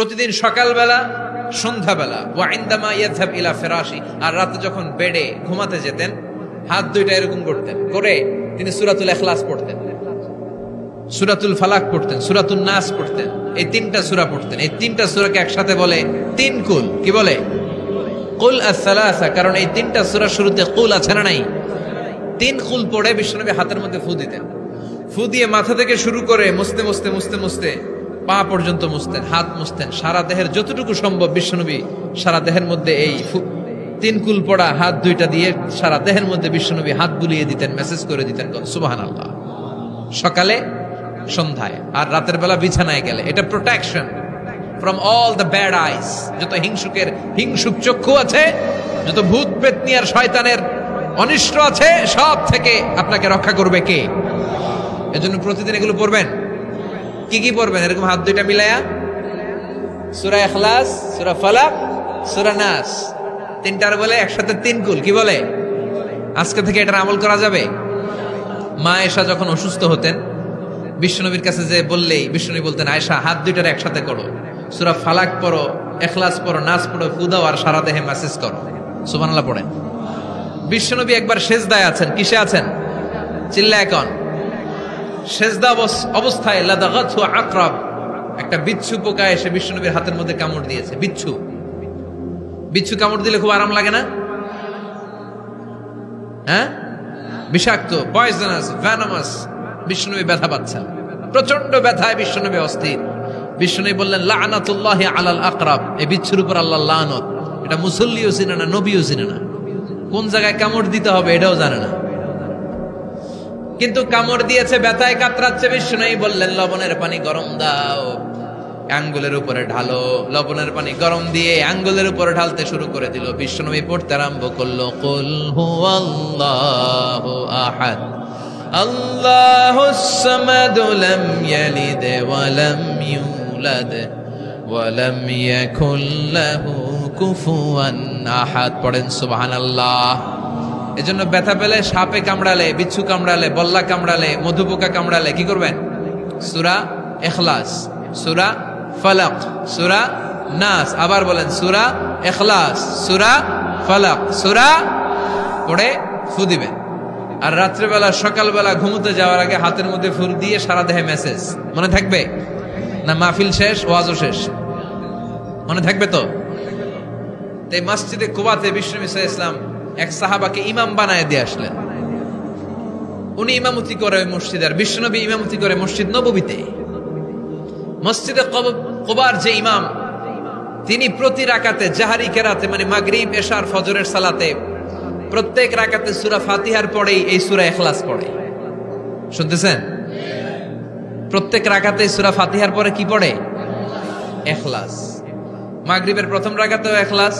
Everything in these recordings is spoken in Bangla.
প্রতিদিন সকালবেলা সন্ধ্যাবেলা ওয়া ইনদামা ইয়াযহাব ইলা ফিরাশি, আর রাতে যখন বেডে ঘুমাতে যেতেন হাত দুইটা এরকম করতেন করে তিনি সূরাতুল ইখলাস পড়তেন, সূরাতুল ফালাক পড়তেন, সূরাতুন নাস পড়তেন। এই তিনটা সূরা পড়তেন। এই তিনটা সূরাকে একসাথে বলে তিন কুল। কি বলে? কুল আস-সালাসা। কারণ এই তিনটা সূরার শুরুতে কুল আছে না নাই? তিন কুল পড়ে বিশ্বনবী হাতের মধ্যে ফু দিতেন। ফু দিয়ে মাথা থেকে শুরু করে মুছতে মুছতে মুছতে মুছতে পা পর্যন্ত মুছতেন, হাত মুছতেন, সারা দেহের যতটুকু সম্ভব বিশ্বনবী সারা দেহের মধ্যে এই তিন কুল পড়া হাত দুইটা দিয়ে সারা দেহের মধ্যে বিশ্বনবী হাত বুলিয়ে দিতেন, মেসেজ করে দিতেন সুবহানাল্লাহ। সকালে সন্ধ্যায় আর রাতের বেলা বিছানায় গেলে। এটা protection from all the bad আইস। যত হিংসুক চক্ষু আছে, যত ভূত পেতনি আর শয়তানের অনিষ্ট আছে, সব থেকে আপনাকে রক্ষা করবে কে? এজন্য প্রতিদিন এগুলো পড়বেন। কি কি পড়বেন? এরকম হাত দুইটা মিলায়া সূরা ইখলাস, সূরা ফালাক, সূরা নাস, তিনটার বলে একসাথে তিন কুল। কি বলে? আজকে থেকে এটার আমল করা যাবে। মা আয়েশা যখন অসুস্থ হতেন বিশ্বনবীর কাছে যে বললেই বিশ্বনবী বলতেন, আয়েশা হাত দুইটার একসাথে করো, সূরা ফালাক পড়ো, ইখলাস পড়ো, নাস পড়ো, ফু দাও আর সারা দেহে মেসেজ করো। সুবহানাল্লাহ পড়েন। বিশ্বনবী একবার সেজদায় আছেন। কিসে আছেন? চিল্লা এখন। সেজদা অবস্থায় লাদাগাতহু আকরাব, একটা বিচ্ছু পোকা এসে বিশ্বনবীর হাতের মধ্যে কামড় দিয়েছে। বিচ্ছু কামড় দিলে খুব আরাম লাগে না? হ্যাঁ, বিষাক্ত, পয়জনাস, ভ্যানামাস। বিশ্বনবী ব্যথা পাচ্ছেন, প্রচন্ড ব্যথায় বিশ্বনবী অস্থির। বিশ্বনবী বললেন, লাআনাতুল্লাহি আলাল আকরাব, এই বিচ্ছুর উপর আল্লাহর লানত। এটা মুসল্লিও চিনে না, নবীও চিনে না, কোন জায়গায় কামড় দিতে হবে এটাও জানে না। কিন্তু কামড় দিয়েছে, ব্যথায় কাতরাচ্ছে। বিশ্বনবী বললেন, লবণের পানি গরম দাও, আঙ্গুলের উপরে ঢালো। লবণের পানি গরম দিয়ে আঙ্গুলের উপরে ঢালতে শুরু করে দিল। বিশ্বনবী পড়তে আরম্ভ করলো, কুল হুয়াল্লাহু আহাদ আল্লাহুস সামাদ লাম ইয়ালিদ ওয়া লাম ইউলাদ ওয়া লাম ইয়াকুল লাহু কুফুয়ান আহাদ। পড়েন সুবহানাল্লাহ। এজন্য ব্যথা পেলে, সাপে কামড়ালে, বিচ্ছু কামড়ালে, বল্লা কামড়ালে, মধুপোকা কামড়ালে কি করবেন? সূরা ইখলাস, সূরা ফালাক, সূরা নাস। আবার বলেন, সূরা ইখলাস, সূরা ফালাক, সূরা পড়ে ফু দিবেন। আর রাত্রেবেলা সকালবেলা ঘুমোতে যাওয়ার আগে হাতের মধ্যে ফুল দিয়ে সারা দেহে মেসেজ। মনে থাকবে না? মাহফিল শেষ, ওয়াজও শেষ, মনে থাকবে তো? এই মসজিদে কুবাতে বিশ্বনবী সাল্লাল্লাহু আলাইহি ওয়াসাল্লাম এক সাহাবাকে ইমাম বানায় দিয়ে আসলেন। উনি ইমামতি করে মসজিদে, আর বিশ্বনবী ইমামতি করে মসজিদ নববীতে। মসজিদে কুবার যে ইমাম, তিনি প্রতি রাকাতে জাহারি কেরাতে, মানে মাগরিব, এশার, ফজরের সালাতে প্রত্যেক রাকাতে সূরা ফাতিহার পরেই এই সূরা ইখলাস পড়ে। শুনতেছেন? প্রত্যেক রাকাতে সূরা ফাতিহার পরে কি পড়ে? ইখলাস। মাগরিবের প্রথম রাকাতেও ইখলাস,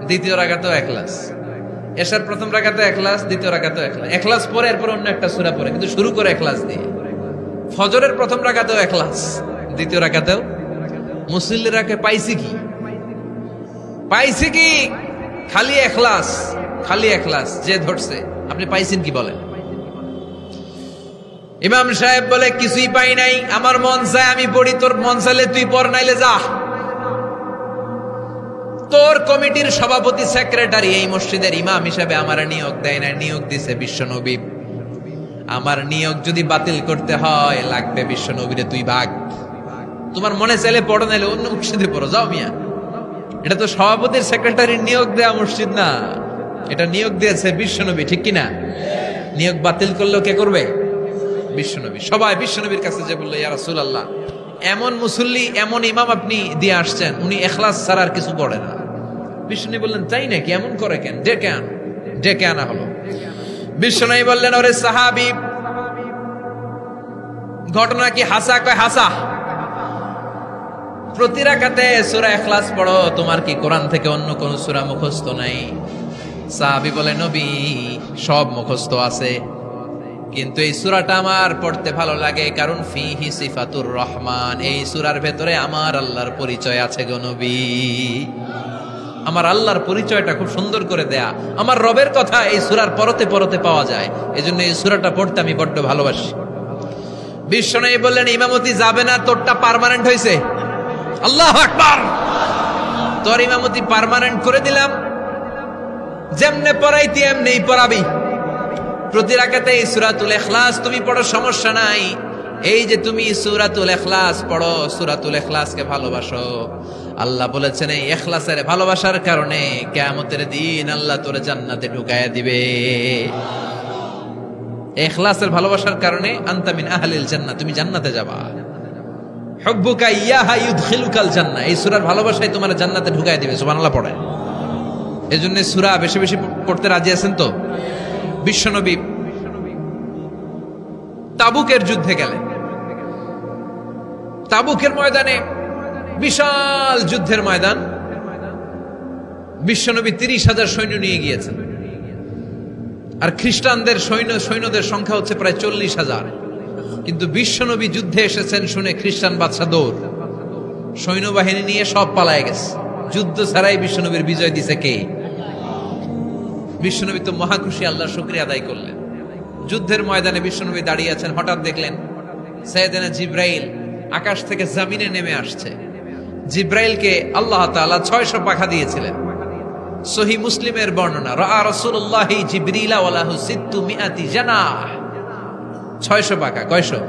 দ্বিতীয় রাকাতেও ইখলাস, এশার প্রথম রাকাতে ইখলাস, দ্বিতীয় রাকাতেও ইখলাস। ইখলাস পরে এরপর অন্য একটা সূরা পড়ে, কিন্তু শুরু করে ইখলাস দিয়ে। ফজরের প্রথম রাকাতেও ইখলাস, দ্বিতীয় রাকাতেও। মুসল্লিরাকে পাইছি কি? পাইছি কি? খালি ইখলাস, খালি ইখলাস। যে ধরছে, আপনি পাইছেন কি বলেন? ইমাম সাহেব বলে, কিছুই পাই নাই, আমার মন চায় আমি পড়ি, তোর মন চাইলে তুই পড়, নাইলে যা। তোর কমিটির সভাপতি, সেক্রেটারি, এই মসজিদের ইমাম হিসাবে আমার নিয়োগ দেয় না, নিয়োগ দিছে বিশ্বনবী। আমার নিয়োগ যদি বাতিল করতে হয়, লাগবে বিশ্বনবীরে তুই ভাগ। তোমার মনে চাইলে পড়ো, নাইলে অন্য মসজিদে পড়ো, যাও মিয়া। এটা তো সভাপতির সেক্রেটারির নিয়োগ দেয়া মসজিদ না, এটা নিয়োগ দিয়েছে বিশ্বনবী, ঠিক কিনা? নিয়োগ বাতিল করলেও কে করবে? বিশ্বনবী। সবাই বিশ্বনবীর কাছে যে বললো, ইয়া রাসূলুল্লাহ, এমন মুসল্লি, এমন ইমাম আপনি দিয়ে আসছেন, উনি ইখলাস ছাড়া আর কিছু পড়ে না। বিশ্বনবী বললেন, তাই নাকি? এমন করে কেন? ডেকে আনা হলো। বিশ্বনবী বললেন, ওরে সাহাবী, ঘটনা কি হাসা? কয় হাসা। প্রতি রাকাতে সূরা ইখলাস পড়ো, তোমার কি কোরআন থেকে অন্য কোন সূরা মুখস্থ নাই? সাহাবী বলে, নবী, সব মুখস্থ আছে, কিন্তু এই সূরাটা আমার পড়তে ভালো লাগে, কারণ ফিহি সিফাতুর রহমান, এই সূরার ভেতরে আমার আল্লাহর পরিচয় আছে গো নবী। আমার আল্লাহর পরিচয়টা খুব সুন্দর করে দেয়া, আমার রবের কথা এই সূরার পরতে পরতে পাওয়া যায়, এজন্য এই সূরাটা পড়তে আমি বড্ড ভালোবাসি। বিশ্বনবী বললেন, ইমামতি যাবে না, তোরটা পার্মানেন্ট হয়েছে। আল্লাহু আকবার। তোর ইমামতি পার্মানেন্ট করে দিলাম, যেমনে পড়াইতি এমনিই পড়াবি। প্রতি রাকাতে সূরাতুল ইখলাস তুমি পড়ো, সমস্যা নাই। এই যে তুমি সূরাতুল ইখলাস পড়ো, সূরাতুল ইখলাসকে ভালোবাসো, আল্লাহ বলেছেন এই ইখলাসের ভালোবাসার কারণে কিয়ামতের দিন আল্লাহ তোরে জান্নাতে ঢুকায়া দিবে। ইখলাসের ভালোবাসার কারণে আনতা মিন আহলিল জান্নাহ, তুমি জান্নাতে যাবা। হুব্বুকা ইয়াহা ইউদখিলুকাল জান্নাহ, এই সূরার ভালোবাসাই তোমার জান্নাতে ঢুকায়া দিবে। সুবহানাল্লাহ পড়েন। এজন্য সূরা বেশি বেশি পড়তে রাজি আছেন তো? বিশ্বনবী তাবুকের যুদ্ধে গেলেন। তাবুকের ময়দানে বিশাল যুদ্ধের ময়দান, বিশ্বনবী 30,000 সৈন্য নিয়ে গিয়েছেন। আর খ্রিস্টানদের সৈন্যদের সংখ্যা হচ্ছে প্রায় 40,000। কিন্তু বিশ্বনবী যুদ্ধে এসেছেন শুনে খ্রিস্টান বাদশা দৌড়, সৈন্যবাহিনী নিয়ে সব পালায় গেছে। যুদ্ধ ছাড়াই বিশ্বনবীর বিজয় দিছে কে? বিশ্বনবী তো মহা খুশি, আল্লাহর শুকরিয়া আদায় করলেন। যুদ্ধের ময়দানে বিশ্বনবী দাঁড়িয়ে আছেন, হঠাৎ দেখলেন সাইয়েদনা জিব্রাইল আকাশ থেকে জমিনে নেমে আসছে। জিব্রাইলকে আল্লাহ তাআলা 600 পাখা দিয়েছিলেন। সহিহ মুসলিমের বর্ণনা, রাআ রাসূলুল্লাহি জিবরিলা ওয়া লাহু 600 জানাহ। 600 পাখা। কয়শো?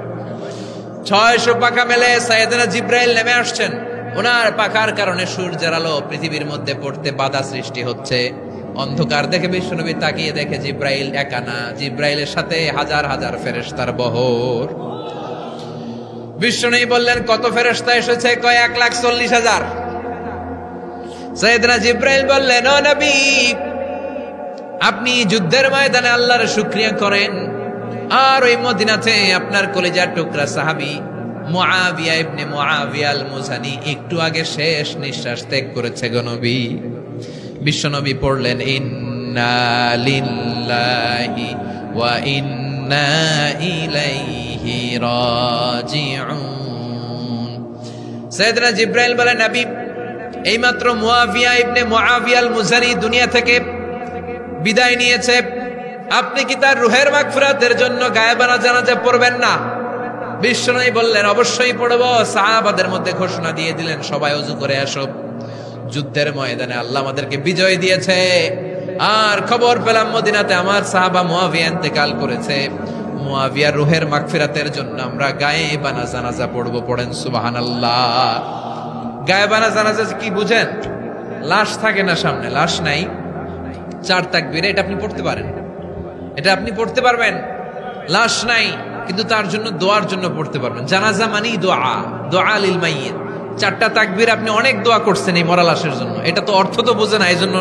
600 পাখা মেলে সাইয়েদনা জিব্রাইল নেমে আসছেন। ওনার পাখার কারণে সূর্যের আলো পৃথিবীর মধ্যে পড়তে বাধা সৃষ্টি হচ্ছে। অন্ধকার দেখে বিশ্বনবী তাকিয়ে দেখে জিব্রাইল একা না, জিব্রাইলের সাথে হাজার হাজার ফেরেশতার বহর। বিশ্বনবী বললেন কত ফেরেশতা এসেছে? কয় 1,40,000। সাইয়েদনা জিব্রাইল বললেন, ও নবী, আপনি যুদ্ধের ময়দানে আল্লাহর শুকরিয়া করেন, আর ওই মদিনাতে আপনার কলিজার টুকরা সাহাবী মুআবিয়া ইবনে মুআবিয়া আল মুজানি একটু আগে শেষ নিঃশ্বাস ত্যাগ করেছে গো নবী। বিশ্বনবী পড়লেন, ইন্না লিল্লাহি ওয়া ইন্না ইলাইহি রাজিউন। সাইয়েদনা জিব্রাইল বলেন, নবী, এইমাত্র মুআবিয়া ইবনে মুআবিয়া আল মুজানি দুনিয়া থেকে বিদায় নিয়েছে, আপনি কি তার রুহের মাগফিরাতের জন্য গায়েবানা জানাজা পড়বেন না? বিশ্বনবী বললেন, অবশ্যই পড়ব। সাহাবাদের মধ্যে ঘোষণা দিয়ে দিলেন, সবাই ওযু করে আসো। যুদ্ধের ময়দানে আল্লাহ আমাদেরকে বিজয় দিয়েছে, আর খবর পেলাম মদিনাতে আমার সাহাবা মুআবিয়া ইন্তেকাল করেছে। মুআবিয়ার রুহের মাগফিরাতের জন্য আমরা গায়েবানা জানাজা পড়ব। পড়েন সুবহানাল্লাহ। গায়েবানা জানাজা কি বুঝেন? লাশ থাকে না সামনে, লাশ নাই, 4 তাকবীরে এটা আপনি পড়তে পারেন, এটা আপনি পড়তে পারবেন। লাশ নাই কিন্তু তার জন্য দোয়ার জন্য পড়তে পারবেন। জানাজা মানেই দোয়া, দোয়া লিল মাইয়িত। 4টা তাকবীর আপনি অনেক দোয়া করছেন এই মরা লাশের জন্য, এটা তো অর্থ তো বোঝে না, এই জন্য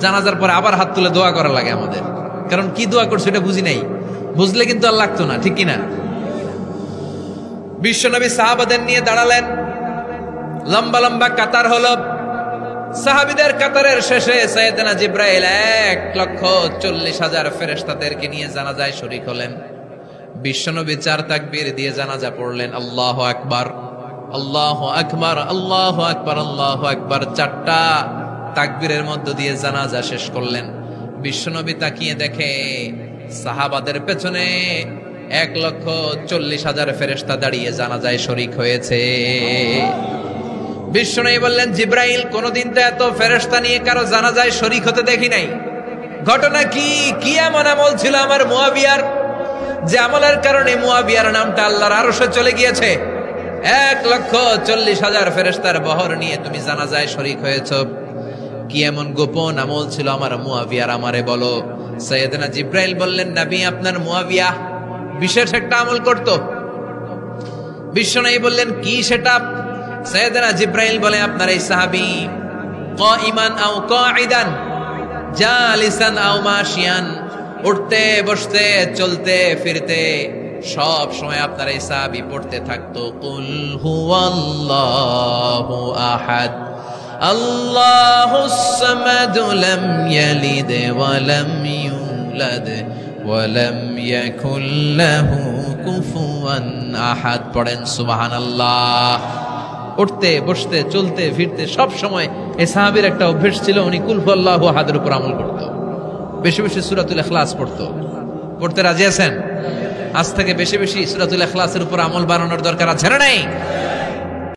জানাজার পরে আবার হাত তুলে দোয়া করা লাগে আমাদের, কারণ কি দোয়া করছে এটা বুঝি নাই। বুঝলে কিন্তু আর লাগতো না, ঠিক কিনা? বিশ্বনবী সাহাবাদের নিয়ে দাঁড়ালেন, লম্বা লম্বা কাতার হলো। সাহাবীদের কাতারের শেষে সাইয়েদনা জিব্রাইল 1,40,000 ফেরেশতাদেরকে নিয়ে জানাজায় শরীক হলেন। বিশ্বনবী 4 তাকবীর দিয়ে জানাজা পড়লেন, আল্লাহু আকবার, আল্লাহু আকবার, আল্লাহু আকবার, আল্লাহু আকবার। 4টা তাকবীরের মধ্য দিয়ে জানাজা শেষ করলেন। বিশ্বনবী তাকিয়ে দেখে সাহাবাদের পেছনে 1,40,000 ফেরেশতা দাঁড়িয়ে জানাজায় শরীক হয়েছে। বিশ্বনবী বললেন, জিব্রাইল, কোনদিন তো এত ফেরেশতা নিয়ে কারো জানাজায় শরীক হতে দেখি নাই। ঘটনা কি? কি এমন আমল ছিল আমার মুআবিয়ার, যে আমলের কারণে মুআবিয়ার নামটা আল্লাহর আরশে চলে গিয়েছে? 1,40,000 ফেরেশতার বহর নিয়ে তুমি জানাজায় শরীক হয়েছো। কি এমন গোপন আমল ছিল আমার মুআবিয়ার, আমারে বলো। সাইয়েদনা জিব্রাইল বললেন, নবী, আপনার মুআবিয়া বিশেষ একটা আমল করত। বিশ্বনবী বললেন, কি সেটা? সাইয়েদনা জিব্রাইল বলে, আপনার এই সাহাবী কাইমান আও কাঈদান, জালিসান আও মাশিয়ান, উঠতে বসতে চলতে ফিরতে সব সময় আপনার এই সাহাবী পড়তে থাকতো, কুল হুয়াল্লাহু আহাদ, আল্লাহুস সামাদ, লাম ইয়ালিদ ওয়া লাম ইউলাদ ওয়া লাম ইয়াকুল লাহু কুফুয়ান আহাদ। পড়েন সুবহানাল্লাহ। উঠতে বসতে চলতে ফিরতে সব সময় এই সাহাবীর একটা অভ্যাস ছিল, উনি কুল হুয়াল্লাহু আহাদের উপর আমল করত। বেশি বেশি সূরাতুল ইখলাস পড়তো। পড়তে রাজি আছেন? আজ থেকে বেশি বেশি সূরাতুল ইখলাসের উপর আমল বানানোর দরকার আছে না নাই?